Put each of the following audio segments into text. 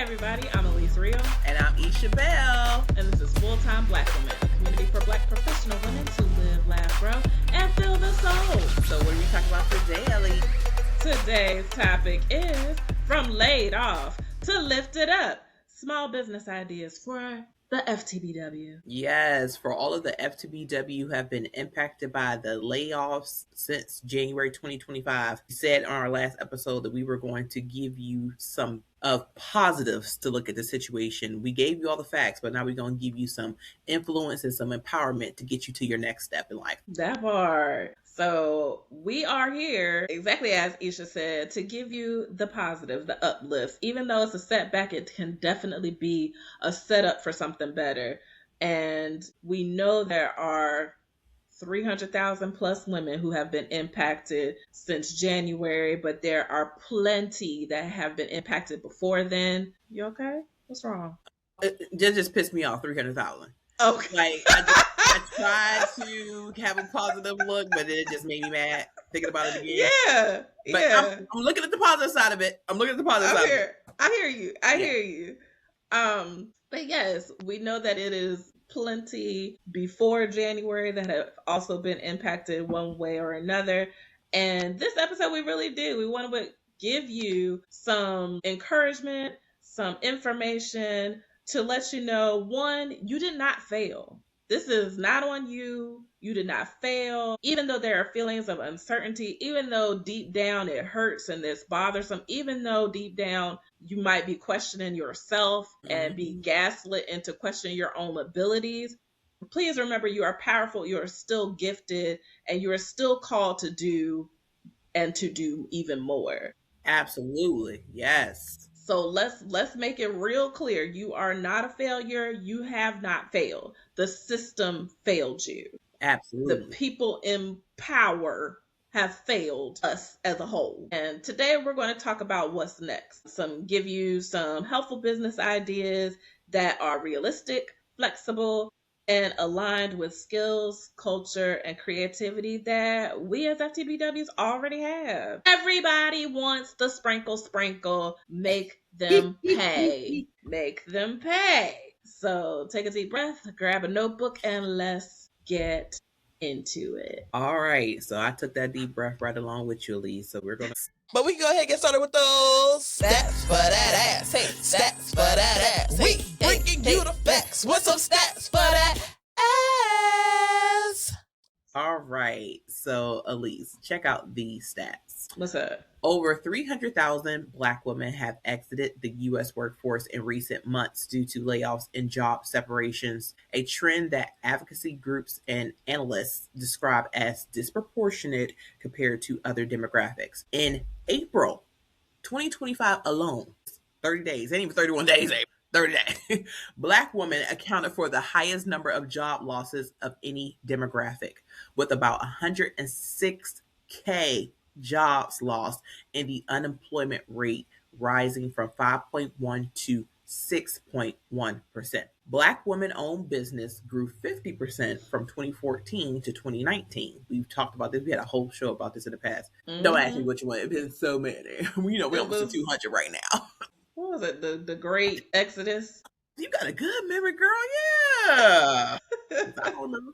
everybody, I'm Aleese Rio. And I'm Esha Belle. And this is Full-Time Black Women, a community for Black professional women to live, laugh, grow, and fill the soul. So what are we talking about today, Ellie? Today's topic is From Laid Off to Lifted Up. Small business ideas for the FTBW. Yes, for all of the FTBW who have been impacted by the layoffs since January 2025. We said on our last episode that we were going to give you some of positives to look at the situation. We gave you all the facts, but now we're going to give you some influence and some empowerment to get you to your next step in life. That part. So we are here, exactly as Esha said, to give you the positive, the uplift. Even though it's a setback, it can definitely be a setup for something better. And we know there are 300,000 plus women who have been impacted since January, but there are plenty that have been impacted before then. You okay? What's wrong? It just pissed me off, 300,000. Okay. Like, I tried to have a positive look, but it just made me mad thinking about it again. Yeah. But yeah. I'm looking at the positive side of it. I'm looking at the positive side of it. I hear you. But yes, we know that it is plenty before January that have also been impacted one way or another. And this episode, we really do. We want to give you some encouragement, some information to let you know, one, you did not fail. This is not on you. You did not fail. Even though there are feelings of uncertainty, even though deep down it hurts and it's bothersome, even though deep down you might be questioning yourself and be gaslit into questioning your own abilities, please remember you are powerful, you are still gifted, and you are still called to do and to do even more. Absolutely. Yes. So let's make it real clear. You are not a failure. You have not failed. The system failed you. Absolutely. The people in power have failed us as a whole. And today we're going to talk about what's next. Give you some helpful business ideas that are realistic, flexible, and aligned with skills, culture, and creativity that we as FTBWs already have. Everybody wants the sprinkle. Make them pay. Make them pay. So take a deep breath, grab a notebook, and let's get into it. All right. So I took that deep breath right along with you, Lee. So we're going to... But we can go ahead and get started with those stats for that ass. Hey, stats for that ass. We bringing you the facts with some stats for that ass. All right. So, Aleese, check out these stats. What's up? Over 300,000 Black women have exited the U.S. workforce in recent months due to layoffs and job separations, a trend that advocacy groups and analysts describe as disproportionate compared to other demographics. In April 2025 alone, 30 days, ain't even 31 days, 30 days, Black women accounted for the highest number of job losses of any demographic, with about 106,000 jobs lost and the unemployment rate rising from 5.1 to 6.1%. Black women-owned business grew 50% from 2014 to 2019. We've talked about this. We had a whole show about this in the past. Don't ask me which one. It's been so many. We're almost at 200 right now. What was it? The Great Exodus? You got a good memory, girl. Yeah. I don't remember.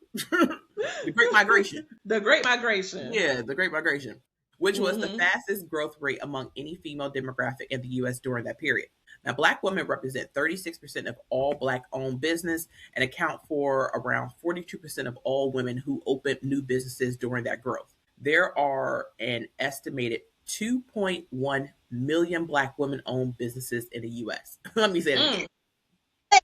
The Great Migration. The Great Migration. Yeah, the Great Migration, which was the fastest growth rate among any female demographic in the U.S. during that period. Now, Black women represent 36% of all Black-owned business and account for around 42% of all women who opened new businesses during that growth. There are an estimated 2.1 million Black women-owned businesses in the U.S. Let me say it again.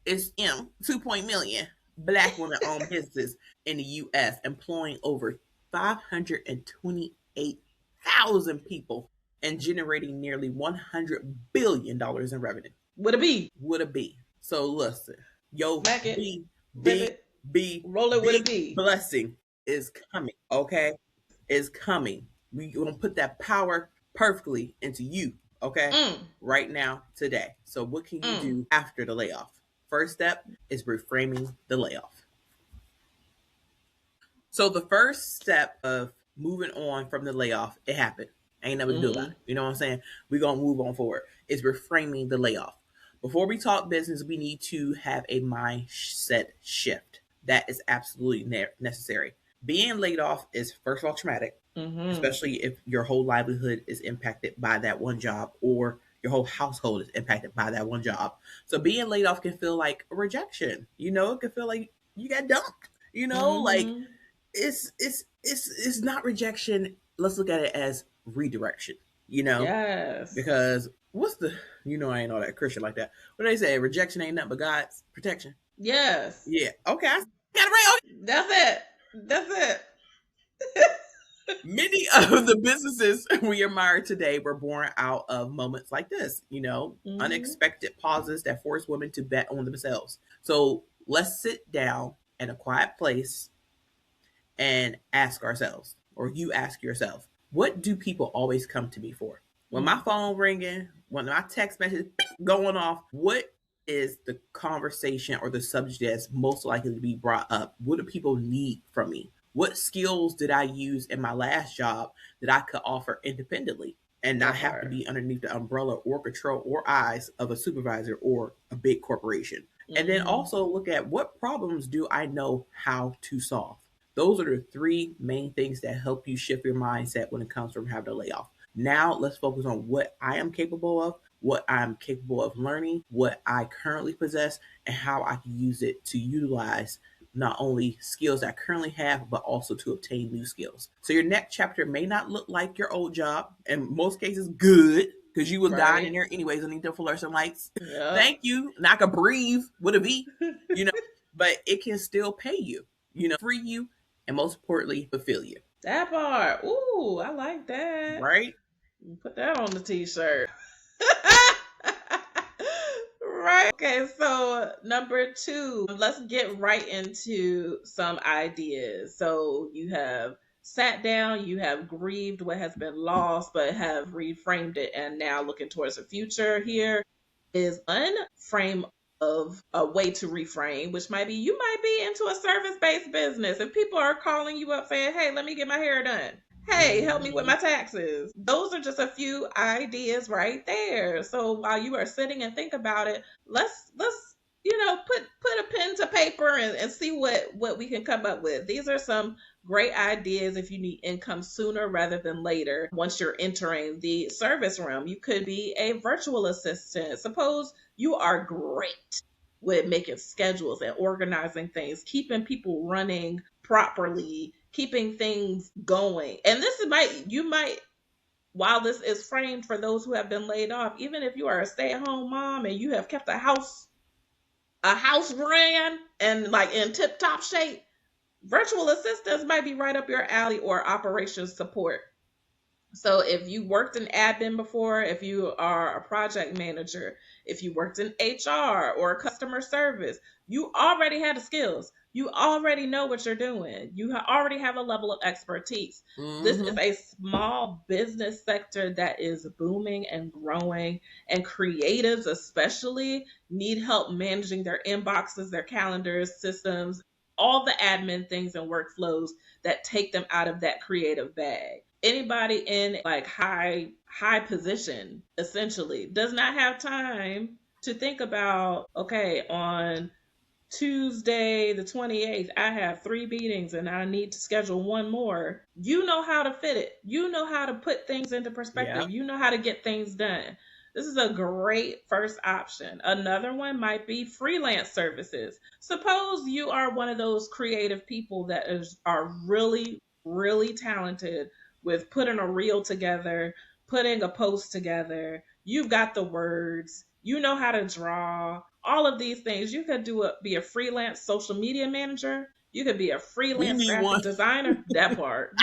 It's 2.1 million Black women-owned businesses in the U.S., employing over 528,000 people and generating nearly $100 billion in revenue. Would it be? So listen, yo, roll it with a B. Blessing is coming, okay? Is coming. We're going to put that power perfectly into you, okay? Right now, today. So what can you do after the layoff? First step is reframing the layoff. So the first step of moving on from the layoff, it happened. Ain't nothing to do about it. You know what I'm saying? We're going to move on forward. It's reframing the layoff. Before we talk business, we need to have a mindset shift. That is absolutely necessary. Being laid off is, first of all, traumatic, Mm-hmm. especially if your whole livelihood is impacted by that one job, or your whole household is impacted by that one job. So being laid off can feel like a rejection. It can feel like you got dumped. Like Mm-hmm. it's not rejection. Let's look at it as redirection. You know, Yes. because what's the I ain't all that Christian like that. What they say, rejection ain't nothing but God's protection. Yes. Yeah, okay, I got it right. That's it. That's it. Many of the businesses we admire today were born out of moments like this, Mm-hmm. unexpected pauses that force women to bet on themselves. So let's sit down in a quiet place and ask ourselves, or you ask yourself, what do people always come to me for? When my Mm. phone ringing, when my text message going off, what is the conversation or the subject that's most likely to be brought up? What do people need from me? What skills did I use in my last job that I could offer independently and not That have to part. be underneath the umbrella or control or eyes of a supervisor or a big corporation? And then Mm-hmm. also look at what problems do I know how to solve? Those are the three main things that help you shift your mindset when it comes from having a layoff. Now let's focus on what I am capable of, what I'm capable of learning, what I currently possess, and how I can use it to utilize not only skills I currently have, but also to obtain new skills. So your next chapter may not look like your old job, in most cases, good, because you was dying in Right. there anyways underneath the fluorescent lights. Yep. Thank you. And I could breathe with a V, you know, but it can still pay you, free you, and most importantly, fulfill you. That part. Ooh, I like that. Right? Put that on the t-shirt. Right. Okay, so number two, let's get right into some ideas. So you have sat down, you have grieved what has been lost, but have reframed it and now looking towards the future. Here is one frame of a way to reframe, which might be you might be into a service based business and people are calling you up saying, hey, let me get my hair done. Hey, help me with Mm-hmm. my taxes. Those are just a few ideas right there. So while you are sitting and think about it, let's put a pen to paper and see what we can come up with. These are some great ideas if you need income sooner rather than later. Once you're entering the service realm, you could be a virtual assistant. Suppose you are great with making schedules and organizing things, keeping people running properly, keeping things going. And you might, while this is framed for those who have been laid off, even if you are a stay-at-home mom and you have kept a house ran and like in tip-top shape, virtual assistants might be right up your alley, or operations support. So if you worked in admin before, if you are a project manager, if you worked in HR or customer service, you already have the skills. You already know what you're doing. You already have a level of expertise. This is Mm-hmm. a small business sector that is booming and growing, and creatives especially need help managing their inboxes, their calendars, systems, all the admin things and workflows that take them out of that creative bag. Anybody in like high position essentially does not have time to think about, okay, on Tuesday the 28th, I have three meetings and I need to schedule one more. You know how to fit it. You know how to put things into Yeah. perspective. You know how to get things done. This is a great first option. Another one might be freelance services. Suppose you are one of those creative people are really, really talented with putting a reel together, putting a post together. You've got the words, you know how to draw, all of these things. You could be a freelance social media manager. You could be a We freelance need graphic one. designer. That part.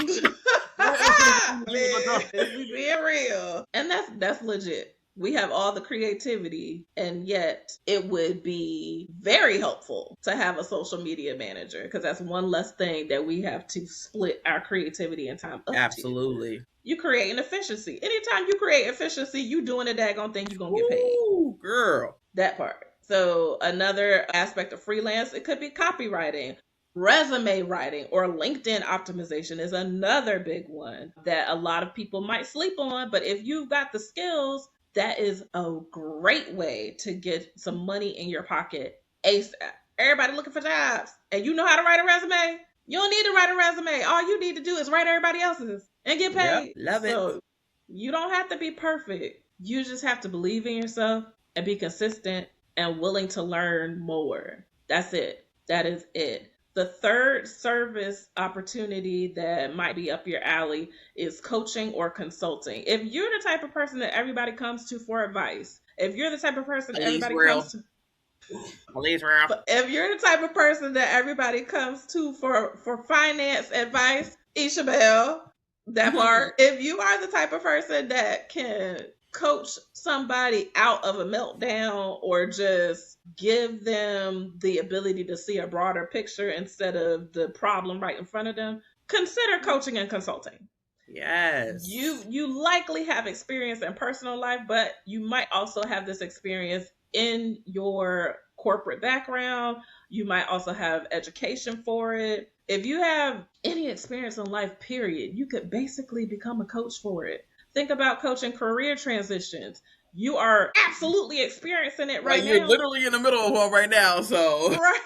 Where else can I we use mean, we being real. And that's legit. We have all the creativity, and yet it would be very helpful to have a social media manager, because that's one less thing that we have to split our creativity and time up to. Absolutely. You create an efficiency. Anytime you create efficiency, you doing a daggone thing, you're gonna get paid. Ooh, girl. That part. So another aspect of freelance, it could be copywriting, resume writing, or LinkedIn optimization is another big one that a lot of people might sleep on. But if you've got the skills, that is a great way to get some money in your pocket ASAP. Everybody looking for jobs, and you know how to write a resume. You don't need to write a resume. All you need to do is write everybody else's and get Yep, paid. love it. So you don't have to be perfect. You just have to believe in yourself and be consistent and willing to learn more. That's it. That is it. The third service opportunity that might be up your alley is coaching or consulting. If you're the type of person that everybody comes to for advice, if you're the type of person that Aleese everybody real. comes to Aleese real. if you're the type of person that everybody comes to for finance advice, Esha Belle, that part. If you are the type of person that can coach somebody out of a meltdown or just give them the ability to see a broader picture instead of the problem right in front of them, consider coaching and consulting. Yes. You likely have experience in personal life, but you might also have this experience in your corporate background. You might also have education for it. If you have any experience in life, period, you could basically become a coach for it. Think about coaching career transitions. You are absolutely experiencing it right like you're now. literally in the middle of one right now, so Right.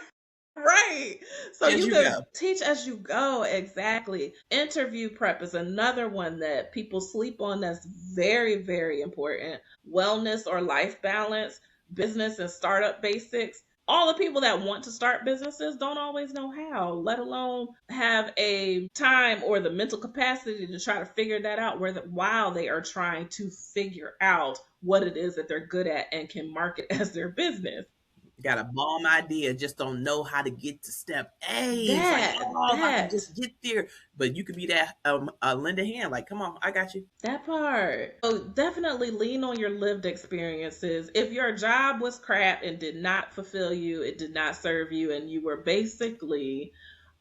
Right. So as you you can go. teach as you go. Exactly. Interview prep is another one that people sleep on that's very, very important. Wellness or life balance, business and startup basics. All the people that want to start businesses don't always know how, let alone have a time or the mental capacity to try to figure that out while they are trying to figure out what it is that they're good at and can market as their business. Got a bomb idea, just don't know how to get to step A. It's like, That, oh, if I could that. just get there. But you could be that lend a hand, like, come on, I got you. That part. So definitely lean on your lived experiences. If your job was crap and did not fulfill you, it did not serve you, and you were basically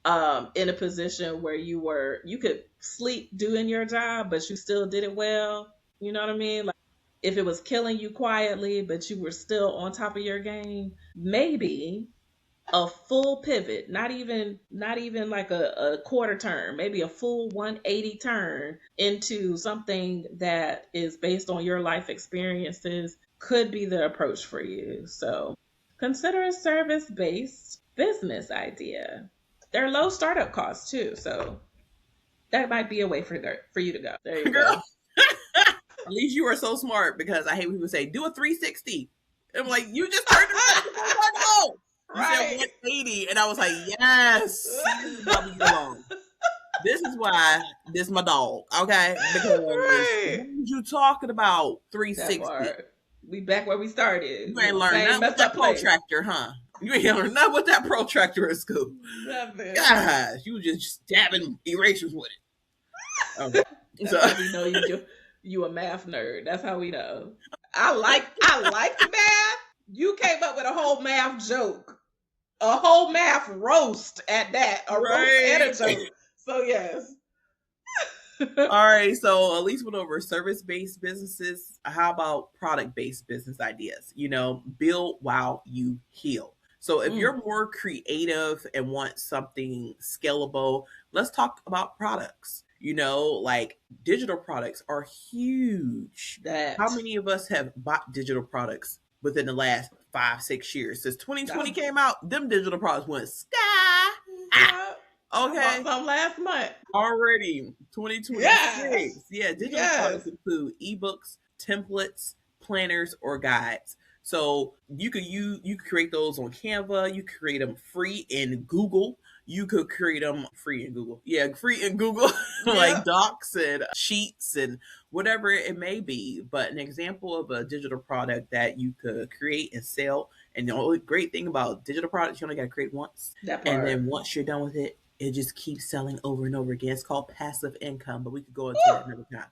in a position where you could sleep doing your job, but you still did it well. You know what I mean? Like if it was killing you quietly, but you were still on top of your game, maybe a full pivot, not even like a quarter turn, maybe a full 180 turn into something that is based on your life experiences could be the approach for you. So consider a service-based business idea. There are low startup costs too, so that might be a way for you to go. There you Girl, go. at least you are so smart because I hate when people say, do a 360. I'm like, you just turned it around. You said Right. 180. And I was like, yes. See, this is why we get along. This is why this is my dog, okay? Because Right. you talking about That 360. part. We back where we started. You ain't learned Same nothing with messed that up place. protractor, huh? You ain't learned nothing with that protractor in school. Nothing. Gosh, you was just dabbing erasers with it. Okay. That's So how we know you a math nerd. That's how we know. I like math. You came up with a whole math joke. A whole math roast at that. A roast and a right. joke. So yes. All right, so Aleese went over service-based businesses. How about product-based business ideas? Build while you heal. So if Mm, you're more creative and want something scalable, let's talk about products. Like digital products are huge. How that many of us have bought digital products within the last 5, 6 years? Since 2020 that came out, them digital products went sky. Ah, I bought okay. some last month. Already Yes. 2026. Yeah, digital Yes. products include ebooks, templates, planners, or guides. So you could create those on Canva. You could create them free in Google. You could create them free in Google. Yeah, free in Google, like Yep. docs and sheets and whatever it may be. But an example of a digital product that you could create and sell. And the only great thing about digital products, you only got to create once. That And then part. once you're done with it, it just keeps selling over and over again. It's called passive income, but we could go into that another time.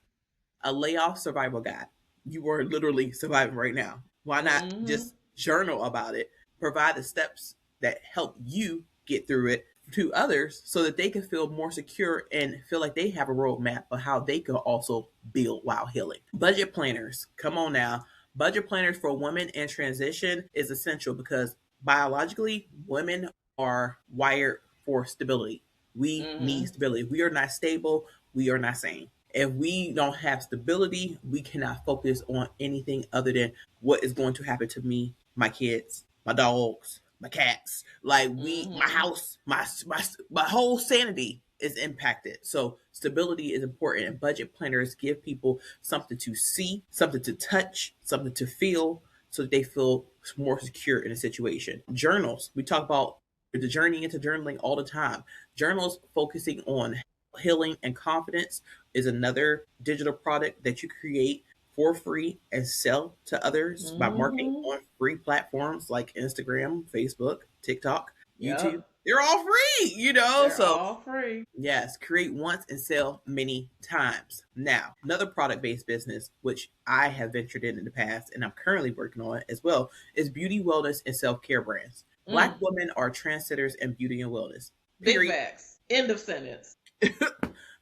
A layoff survival guide. You are literally surviving right now. Why not Mm-hmm. just journal about it? Provide the steps that help you get through it to others so that they can feel more secure and feel like they have a roadmap of how they can also build while healing. Budget planners. Come on now. Budget planners for women in transition is essential because biologically, women are wired for stability. We need Mm-hmm. stability. We are not stable. We are not sane. If we don't have stability, we cannot focus on anything other than what is going to happen to me, my kids, my dogs, my cats. Like my house, my whole sanity is impacted. So stability is important, and budget planners give people something to see, something to touch, something to feel, so that they feel more secure in a situation. Journals, we talk about the journey into journaling all the time. Journals focusing on healing and confidence is another digital product that you create for free and sell to others by marketing on free platforms like Instagram, Facebook, TikTok, YouTube. Yep. They're all free, you know? They're So, all free. yes, create once and sell many times. Now, another product based business, which I have ventured in the past and I'm currently working on as well, is beauty, wellness, and self care brands. Black women are trendsetters in beauty and wellness. Big Period. facts. End of sentence.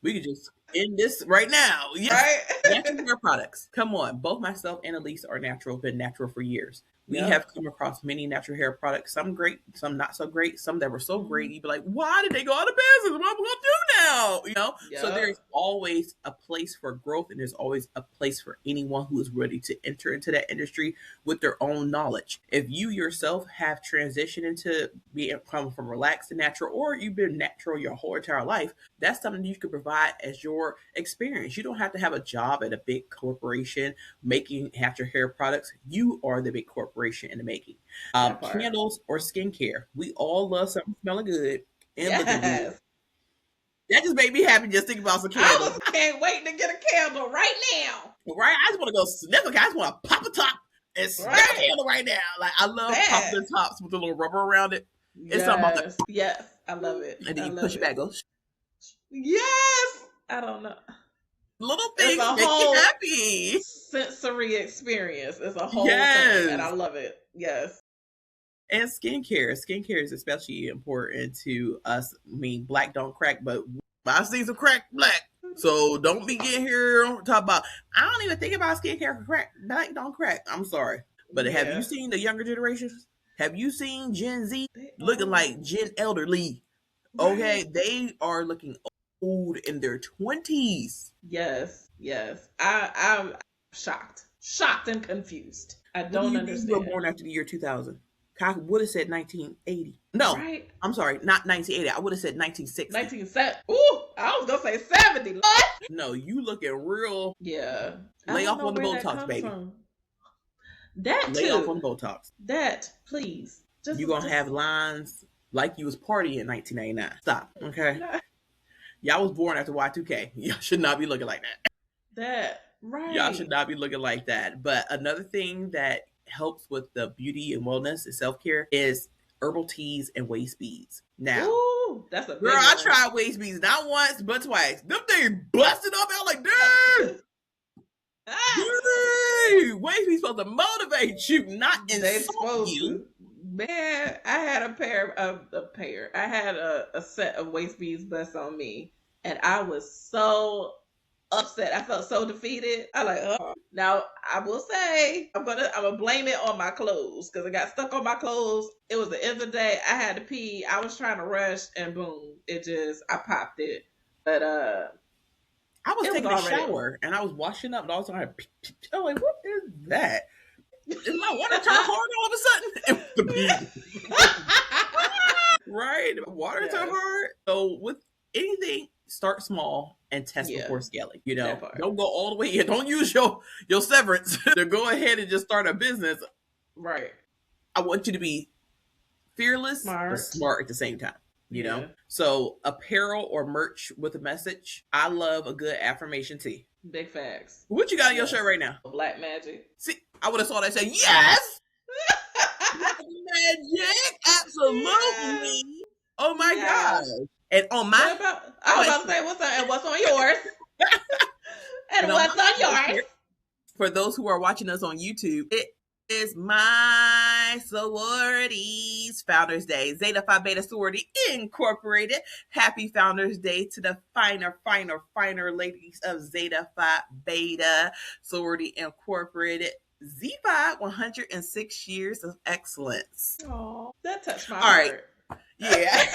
We could just end this right now. Yes. Right? Natural hair products. Come on. Both myself and Aleese are natural, been natural for years. We have come across many natural hair products, some great, some not so great, some that were so great, you'd be like, why did they go out of business? What am I going to do now? You know? So there's always a place for growth, and there's always a place for anyone who is ready to enter into that industry with their own knowledge. If you yourself have transitioned into being coming from relaxed to natural, or you've been natural your whole entire life, that's something you could provide as your experience. You don't have to have a job at a big corporation making natural hair products. You are the big corporation in the making. Candles or skincare. We all love something smelling good and looking good. That just made me happy just thinking about some candles. I can't wait to get a candle right now. Right? I just want to go sniff a. I just want to pop a top and sniff a candle right now. Like, I love popping the tops with a little rubber around it. It's something about that. Yes, I love it. And then you push it back, go. Yes. I don't know. Little things make you happy. Sensory experience. It's a whole thing, and I love it. Yes. And skincare. Skincare is especially important to us. I mean, black don't crack, but I've seen some crack black. So don't be getting here talk about, I don't even think about skincare crack. Black don't crack. I'm sorry. But have you seen the younger generations? Have you seen Gen Z looking like Gen Elderly? Okay, they are looking old in their 20s. Yes. I'm shocked and confused. I don't understand. You were born after the year 2000. I would have said 1980. No, I'm sorry, not 1980. I would have said 1960. 1970. Ooh, I was gonna say 70. No, you looking real. Yeah. Lay off on the Botox, baby. That Lay off on Botox. That, please. You're gonna have lines like you was partying in 1999. Stop, okay? Y'all was born after Y2K. Y'all should not be looking like that. Y'all should not be looking like that. But another thing that helps with the beauty and wellness and self-care is herbal teas and waist beads. Now, that's a girl, I tried waist beads not once but twice. Them things busted up. I was like, dude. Waist beads supposed to motivate you, not insult you. Man, I had I had a set of waist beads bust on me, and I was so upset. I felt so defeated. I like, now I will say I'm gonna blame it on my clothes, because it got stuck on my clothes. It was the end of the day. I had to pee. I was trying to rush, and boom, I popped it. But I was taking a shower and I was washing up, and all of a sudden I was like, what is that? Is my water turn hard all of a sudden? It was the bead. Right? Water turn hard. So with anything, start small and test before scaling. You know, don't go all the way in. Don't use your severance to go ahead and just start a business. Right. I want you to be fearless, but smart at the same time. You know? So apparel or merch with a message. I love a good affirmation tee. Big facts. What you got on your shirt right now? Black magic. See, I would have saw that and say, yes! Black magic! Absolutely! Oh my God. And on my... I was about to say, what's on yours? and what's on yours? For those who are watching us on YouTube, it is my sorority's Founders Day. Zeta Phi Beta Sorority Incorporated. Happy Founders Day to the finer ladies of Zeta Phi Beta Sorority Incorporated. Z-Phi, 106 years of excellence. Oh, that touched my heart. All right. Yeah.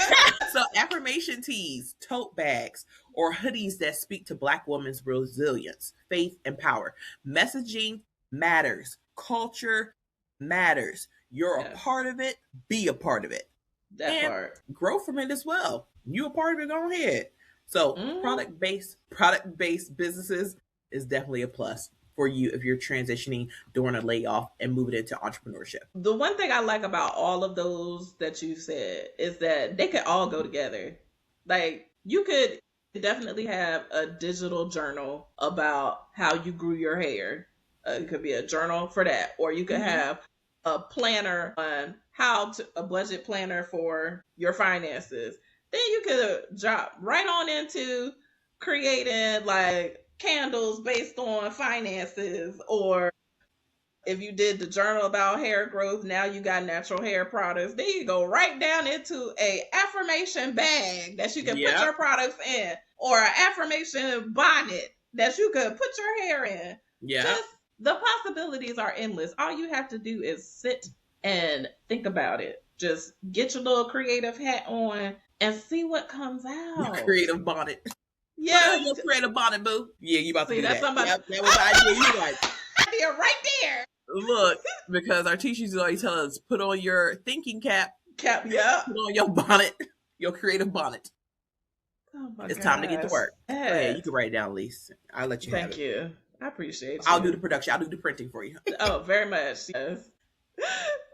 So affirmation tees, tote bags, or hoodies that speak to Black women's resilience, faith, and power. Messaging matters. Culture matters. You're a Yes, part of it. Be a part of it. that And part. grow from it as well. You a part of it, go ahead. So Hmm. product based businesses is definitely a plus for you if you're transitioning during a layoff and moving into entrepreneurship. The one thing I like about all of those that you said is that they could all go together. Like you could definitely have a digital journal about how you grew your hair. It could be a journal for that, or you could Mm-hmm. have a planner on how to a budget planner for your finances. Then you could drop right on into creating like candles based on finances, or if you did the journal about hair growth, now you got natural hair products. Then you go right down into a affirmation bag that you can put Yep. your products in, or an affirmation bonnet that you could put your hair in. Yep. Just the possibilities are endless. All you have to do is sit and think about it. Just get your little creative hat on and see what comes Your out. creative bonnet. Put on Yes. your creative bonnet, boo. Yeah, you about to See, do that's that. somebody Yep, that was the idea. You like, idea right there. look, because our teachers always tell us, put on your thinking cap, Cap, yep. put on your bonnet, your creative bonnet. Oh my It's time to get to gosh. work. Go ahead, you Yes. can write it down, Lise. I'll let you have Thank it. you. I appreciate I'll do the you. production. I'll do the printing for you. Oh, very much. Yes.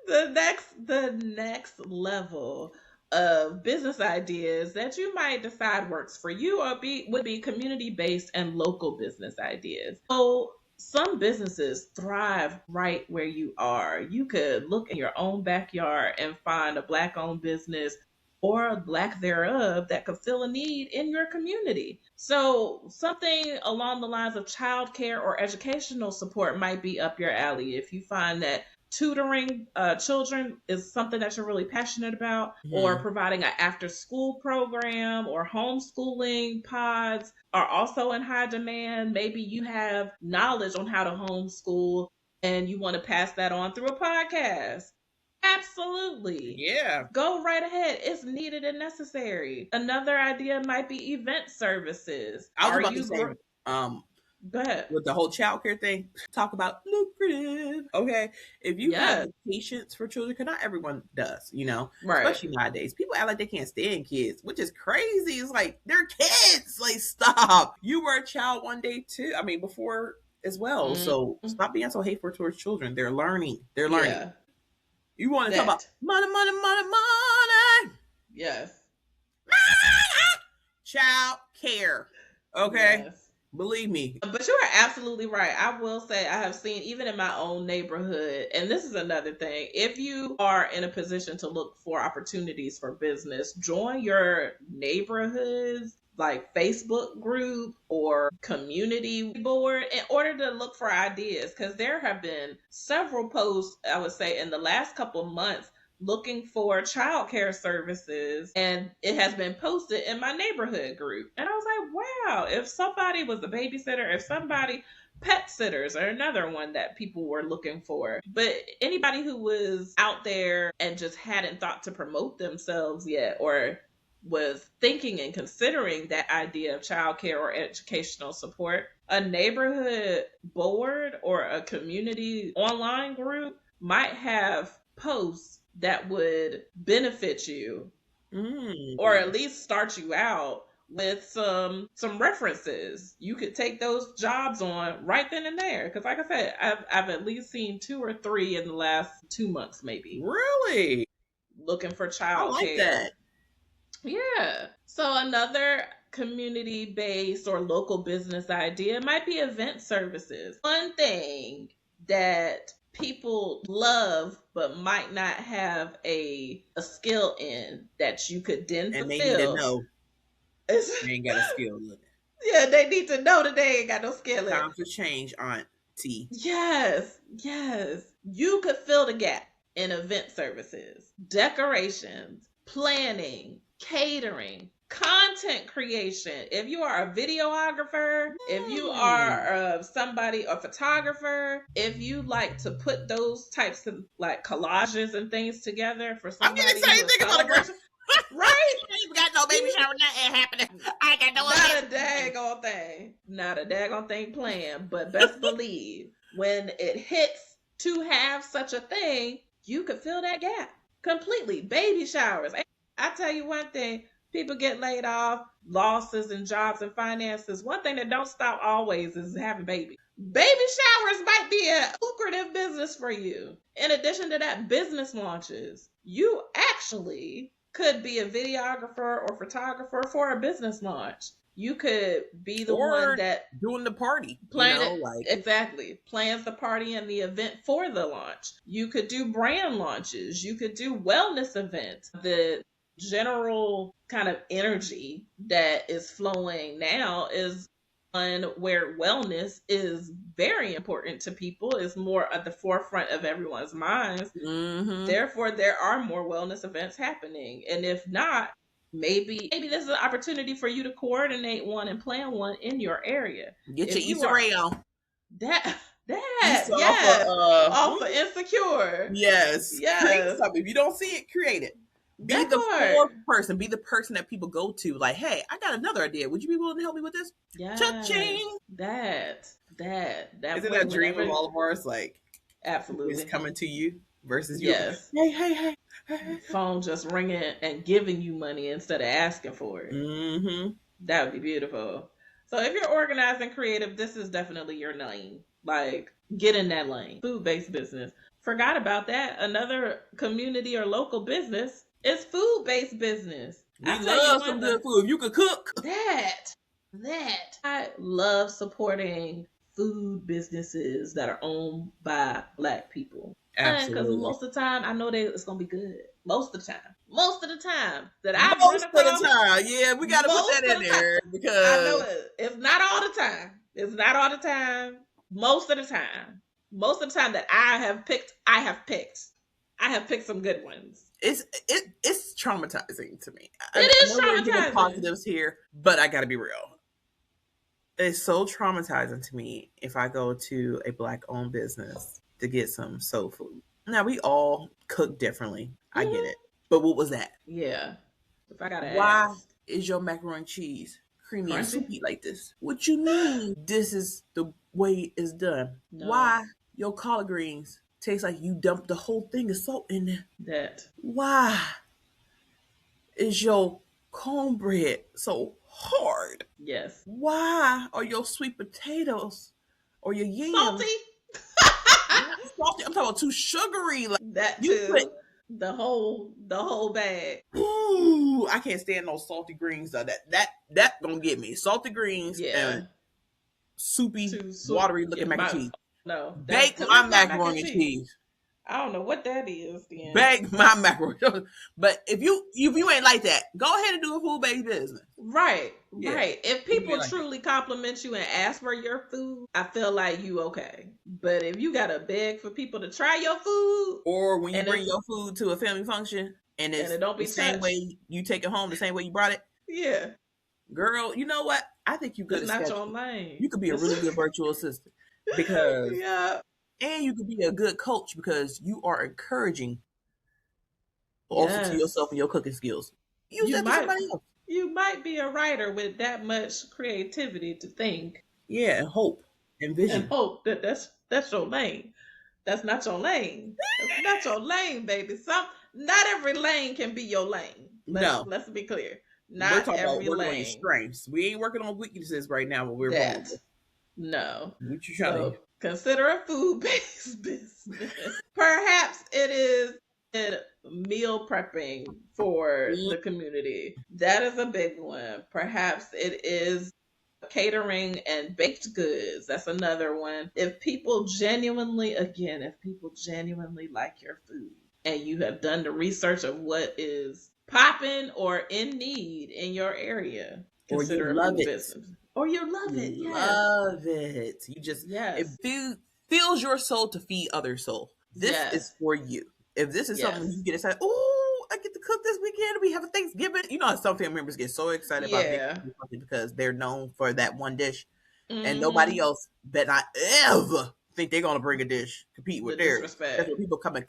The next level of business ideas that you might decide works for you or be would be community based and local business ideas. So some businesses thrive right where you are. You could look in your own backyard and find a black owned business or a lack thereof that could fill a need in your community. So something along the lines of childcare or educational support might be up your alley if you find that tutoring children is something that you're really passionate about, or Mhm. providing an after school program or homeschooling pods are also in high demand. Maybe you have knowledge on how to homeschool and you want to pass that on through a podcast. Absolutely. Yeah. Go right ahead. It's needed and necessary. Another idea might be event services. I was Are about to you say, go ahead. with the whole childcare thing, talk about lucrative. Okay, if you have Yes. the patience for children, because not everyone does, Right. especially nowadays, people act like they can't stand kids, which is crazy. It's like they're kids. Like, stop. You were a child one day too. I mean, before as well. Mm, So stop being so hateful towards children. They're learning. They're learning. yeah. You want to talk about That. money, money, money, money? Yes. Child care. Okay, Yes. believe me. But you are absolutely right. I will say I have seen even in my own neighborhood, and this is another thing. If you are in a position to look for opportunities for business, join your neighborhoods like Facebook group or community board in order to look for ideas, because there have been several posts I would say in the last couple months looking for childcare services, and it has been posted in my neighborhood group, and I was like, wow, if somebody was a babysitter, if somebody, pet sitters are another one that people were looking for. But anybody who was out there and just hadn't thought to promote themselves yet, or was thinking and considering that idea of childcare or educational support, a neighborhood board or a community online group might have posts that would benefit you, or Mm. at least start you out with some references. You could take those jobs on right then and there, because like I said, I've at least seen two or three in the last 2 months maybe Really? looking for I like childcare. that. Yeah. So another community based or local business idea might be event services. One thing that people love but might not have a skill in that you could then And they need to fulfill know is they ain't got a skill in it. yeah, they need to know that they ain't got no skill in. Times to change, Aunt T. Yes, yes. You could fill the gap in event services, decorations, planning, catering, content creation. If you are a videographer, if you Mm. are somebody, a photographer, if you like to put those types of like collages and things together for I'm getting somebody who excited is thinking about a girl. celebration. baby shower, nothing happening. I ain't got no Not a event. daggone thing. Not a daggone thing planned. But best believe when it hits to have such a thing, you could fill that gap completely. Baby showers. I tell you one thing, people get laid off, losses in jobs and finances. One thing that don't stop always is having babies. Baby showers might be a lucrative business for you. In addition to that, business launches. You actually could be a videographer or photographer for a business launch. You could be the Or one that doing the party, plan it like exactly, plans the party and the event for the launch. You could do brand launches. You could do wellness events. The general kind of energy that is flowing now is one where wellness is very important to people, is more at the forefront of everyone's minds. Therefore, there are more wellness events happening. And if not, maybe this is an opportunity for you to coordinate one and plan one in your area. Get If your you Issa are Rae on. that Issa yes, off of of Insecure. yes. Create Yes. something. If you don't see it, create it. Be That the part. fourth person. Be the person that people go to. Like, hey, I got another idea. Would you be willing to help me with this? Yes. Cha-ching. That Isn't that way, dream whenever- of all of ours? Like, absolutely. it's coming to you versus you. Yes. Hey. Phone just ringing and giving you money instead of asking for it. That would be beautiful. So if you're organized and creative, this is definitely your lane. Like, get in that lane. Food-based business. Forgot about that. Another community or local business is food-based business. We love some good food. If you could cook. That. I love supporting food businesses that are owned by Black people. Absolutely. Because most of the time, I know it's going to be good. Most of the time that I've most run across. Of the time. Yeah, we got to put that in there. Because I know it's not all the time. Most of the time. Most of the time that I have picked some good ones. It's traumatizing to me. It is traumatizing. We're giving positives here, but I gotta be real. It's so traumatizing to me if I go to a Black-owned business to get some soul food. Now, we all cook differently. I get it. But what was that? Yeah. If I gotta Why ask. is your macaroni and cheese creamy and Crunchy? soupy like this? What you mean this is the way it's done? No. Why your collard greens tastes like you dumped the whole thing of salt in there? That. Why is your cornbread so hard? Yes. Why are your sweet potatoes or your yams Salty? salty? I'm talking about too sugary. Like, That you too. put- the whole bag. ooh, I can't stand those salty greens though. That gonna get me. Salty greens and soupy, watery looking mac and cheese. No. Bake my macaroni and cheese. I don't know what that is then. Bake my macaroni. But if you ain't like that, go ahead and do a food-based business. Right. Yeah. Right. If people like truly compliment you and ask for your food, I feel like you okay. But if you gotta beg for people to try your food, or when you bring your food to a family function and it don't be the same way you take it home, the same way you brought it. Yeah. Girl, you know what? I think you could. It's not your lane. You could be a really good virtual assistant because yeah. And you could be a good coach because you are encouraging also to yourself and your cooking skills. Use that to somebody else. You might be a writer with that much creativity to think. Yeah, and hope and vision. And hope that that's your lane. That's not your lane. That's not your lane, baby. Not every lane can be your lane. Let's be clear. Not every lane. On your strengths. We ain't working on weaknesses right now, but we're vulnerable. No. What you trying to consider a food-based business. Perhaps it is meal prepping for the community. That is a big one. Perhaps it is catering and baked goods. That's another one. If people genuinely like your food and you have done the research of what is popping or in need in your area, consider a food business. Or you love it. You love it. You just, it fills your soul to feed other soul. This is for you. If this is something you get excited, oh, I get to cook this weekend. We have a Thanksgiving. You know how some family members get so excited about Thanksgiving because they're known for that one dish. And nobody else better not ever think they're gonna bring a dish, compete with The theirs. That's disrespect. what people come and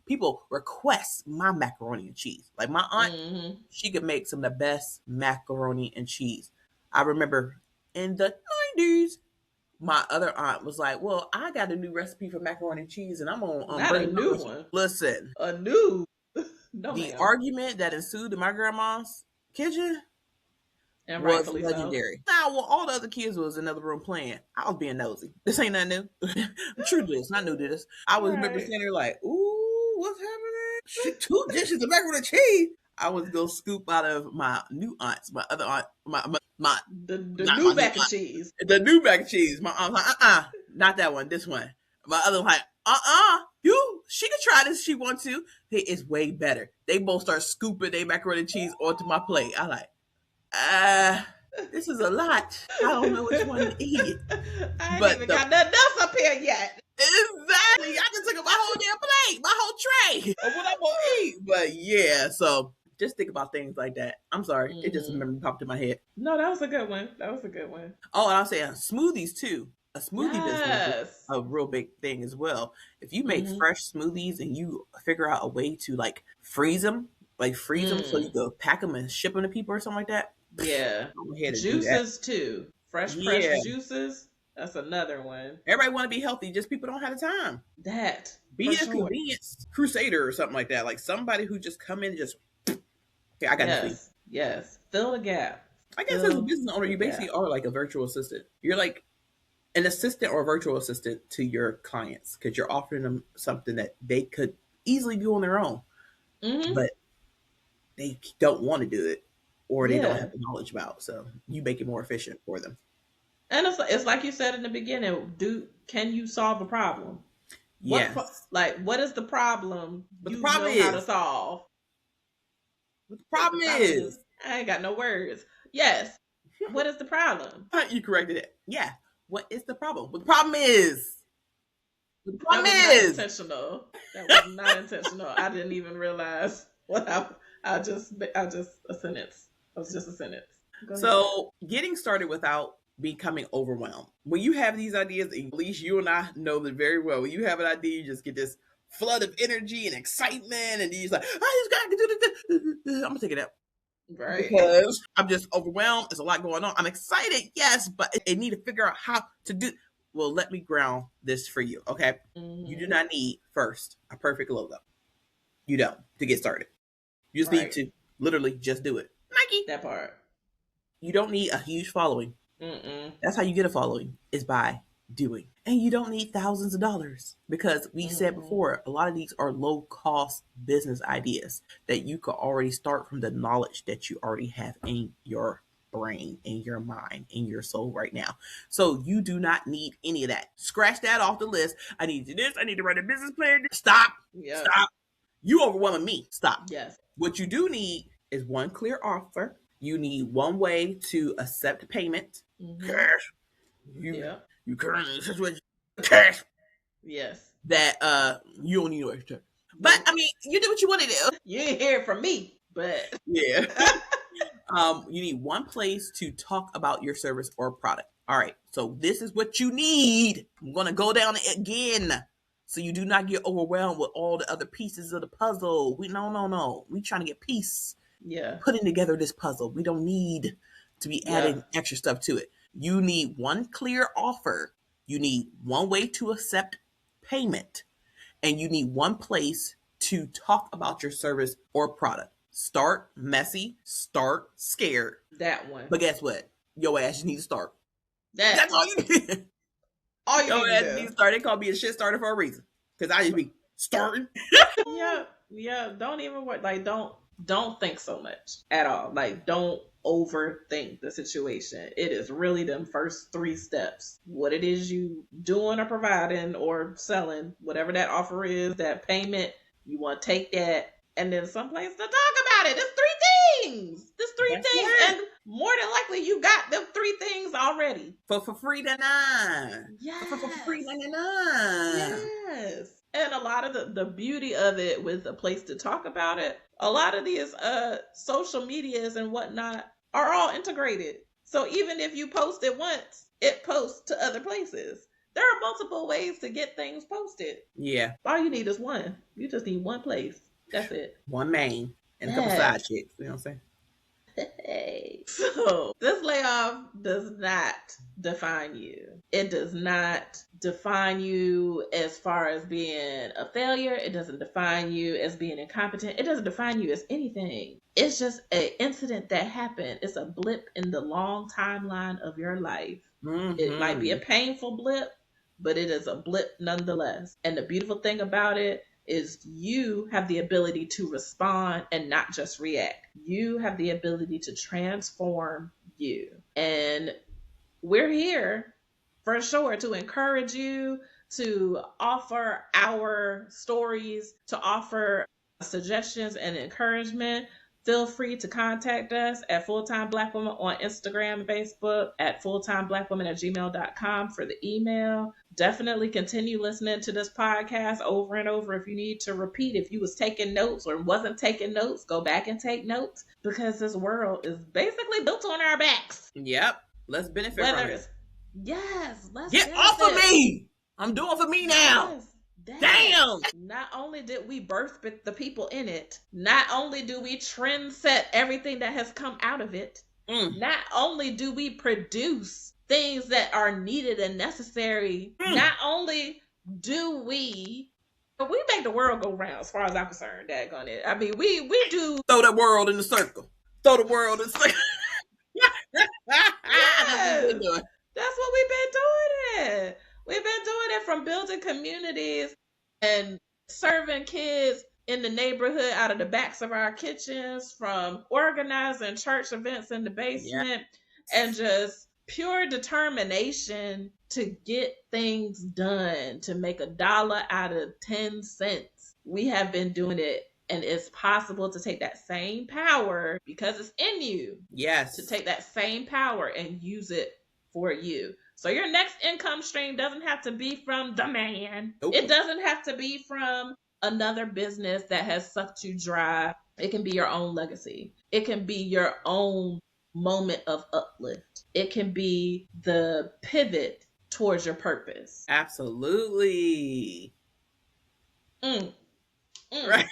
people request my macaroni and cheese. Like my aunt, Mm-hmm. she could make some of the best macaroni and cheese. I remember in the 90s, my other aunt was like, "Well, I got a new recipe for macaroni and cheese, and I'm gonna Not bring a it new over." one. Listen, A new. No, the ma'am. argument that ensued in my grandma's kitchen And was rightfully so. legendary. Now, while all the other kids was in the other room playing, I was being nosy. This ain't nothing new. True to this, not new to this. I was remember Right. standing there like, "Ooh, what's happening? Two dishes of macaroni and cheese." I was go scoop out of my new aunts, my other aunt, my The not my new new mac and aunt, cheese. the new mac and cheese. My aunt was like, not that one, this one. My other one like, she can try this if she wants to. Hey, it's way better. They both start scooping their macaroni and cheese onto my plate. I like, uh, this is a lot. I don't know which one to eat. I ain't But even got nothing else up here yet. exactly, I just took up my whole damn plate, my whole tray of what I'm gonna eat. But yeah, so just think about things like that. I'm sorry, it just Mm-hmm. memory popped in my head. No, that was a good one. That was a good one. Oh, and I'll say smoothies too. A smoothie business is Yes. a real big thing as well. If you make Mm-hmm. fresh smoothies and you figure out a way to freeze them so you Mm. can pack them and ship them to people or something like that, Yeah. go ahead and do that. Juices too. Fresh Yeah, pressed juices. That's another one. everybody want to be healthy, just people don't have the time. That for Be a sure. convenience crusader or something like that. Like somebody who just come in and just, okay, I got this for you. Yes. Yes. Fill the gap. I guess as a Fill business owner, the you basically gap. are like a virtual assistant. You're like an assistant or a virtual assistant to your clients because you're offering them something that they could easily do on their own, Mm-hmm. but they don't want to do it or they don't Yeah. have the knowledge about. So you make it more efficient for them. And it's like you said in the beginning. Can you solve a problem? Yes. What is the problem But the you problem know how to is, solve? but the The problem problem is is, I ain't got no words. Yes. What is the problem? you corrected it. Yeah. What is the problem? What the problem is, what the That problem was not is, intentional. That was not intentional. I didn't even realize what I just a sentence. It was just a sentence. Go ahead. so getting started without becoming overwhelmed. When you have these ideas, at least you and I know that very well. When you have an idea, you just get this flood of energy and excitement, and you're just like, I just got to do this. I'm gonna take it out Right. because I'm just overwhelmed. There's a lot going on. I'm excited, yes, but I need to figure out how to do. Well, let me ground this for you, okay? You do Mm-hmm. not need first a perfect logo. You don't to get started. You just need Right. to literally just do it. Nike. That part. You don't need a huge following. Mm-mm. That's how you get a following is by doing. And you don't need thousands of dollars because we said Mm-mm. before, a lot of these are low cost business ideas that you could already start from the knowledge that you already have in your brain, in your mind, in your soul right now. So you do not need any of that. Scratch that off the list. I need to do this. I need to write a business plan. Stop. Yep. Stop. You overwhelming me. Stop. Yes. What you do need is one clear offer. You need one way to accept payment. Mm-hmm. Cash. You Yep. you currently in a situation cash Yes. that you don't need no extra. But I mean, you do what you want to do. You ain't hear it from me, but Yeah. You need one place to talk about your service or product. All right. So this is what you need. I'm gonna go down it again. So you do not get overwhelmed with all the other pieces of the puzzle. No. We trying to get peace. yeah. Putting together this puzzle. We don't need to be adding Yep. extra stuff to it. You need one clear offer. You need one way to accept payment. And you need one place to talk about your service or product. Start messy, start scared. That one. But guess what? Your ass just need to start. That That's all you need. all you Your need ass to need do. to start. They call me a shit starter for a reason. Because I just be starting. Yeah. Yeah. Don't even worry. Don't think so much at all. Like don't overthink the situation. It is really them first three steps. What it is you doing or providing or selling, whatever that offer is, that payment, you want to take that and then someplace to talk about it. There's three things. There's three That's things. it. And more than likely you got them three things already. For free to nine. Yes. For free 99. Yes. And a lot of the beauty of it with a place to talk about it, a lot of these social medias and whatnot are all integrated. So even if you post it once, it posts to other places. There are multiple ways to get things posted. Yeah. All you need is one. You just need one place. That's it. One main and a couple side chicks. You know what I'm saying? Hey. So this layoff does not define you. It does not define you as far as being a failure. It doesn't define you as being incompetent. It doesn't define you as anything. It's just an incident that happened. It's a blip in the long timeline of your life. Mm-hmm. It might be a painful blip, but it is a blip nonetheless. And the beautiful thing about it is you have the ability to respond and not just react. You have the ability to transform you. And we're here for sure to encourage you, to offer our stories, to offer suggestions and encouragement. Feel free to contact us at Full-Time Black Woman on Instagram and Facebook, at fulltimeblackwoman@gmail.com for the email. Definitely continue listening to this podcast over and over. If you need to repeat, if you was taking notes or wasn't taking notes, go back and take notes, because this world is basically built on our backs. Yep. Let's benefit from it. Yes. Let's get off of me. I'm doing for me now. Yes. Damn! Not only did we birth the people in it, not only do we trend set everything that has come out of it, not only do we produce things that are needed and necessary, not only do we make the world go round, as far as I'm concerned, daggone it. I mean, we do... Throw the world in the circle. Throw the world in the circle. Yes. That's what we've been doing it. We've been doing it from building communities and serving kids in the neighborhood out of the backs of our kitchens, from organizing church events in the basement, and just pure determination to get things done, to make $1 out of 10 cents. We have been doing it, and it's possible to take that same power, because it's in you. Yes. To take that same power and use it for you. So your next income stream doesn't have to be from the man. Nope. It doesn't have to be from another business that has sucked you dry. It can be your own legacy. It can be your own moment of uplift. It can be the pivot towards your purpose. Absolutely. Right.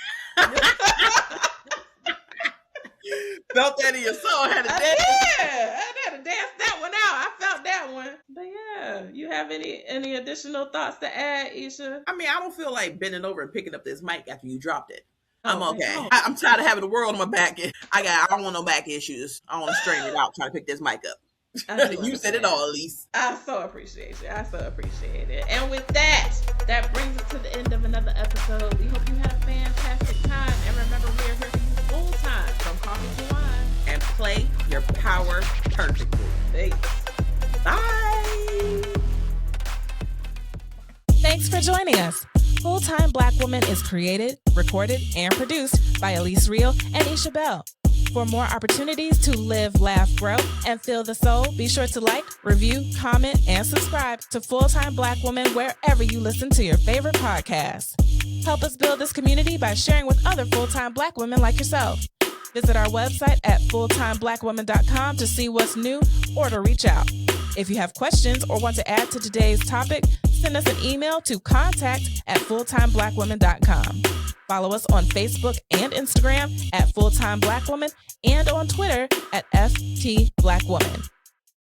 Felt that in your soul. I had to dance. I had to dance that one out. I felt that one. But yeah, you have any additional thoughts to add, Esha? I mean, I don't feel like bending over and picking up this mic after you dropped it. I'm okay. Oh. I'm tired of having the world on my back. I don't want no back issues. I want to straighten it out trying to pick this mic up. You said it all, Aleese. I so appreciate you. I so appreciate it. And with that brings us to the end of another episode. We hope you had a fantastic time. And remember, we are here for you full time, from coffee to wine. And play your power perfectly. Thanks. Bye. Thanks for joining us. Full-Time Black Woman is created, recorded, and produced by Aleese Real and Esha Belle. For more opportunities to live, laugh, grow, and feel the soul, be sure to like, review, comment, and subscribe to Full-Time Black Woman wherever you listen to your favorite podcasts. Help us build this community by sharing with other full-time Black women like yourself. Visit our website at fulltimeblackwoman.com to see what's new or to reach out. If you have questions or want to add to today's topic, send us an email to contact@fulltimeblackwoman.com. Follow us on Facebook and Instagram at Full-Time Black Woman, and on Twitter at FT Black Woman.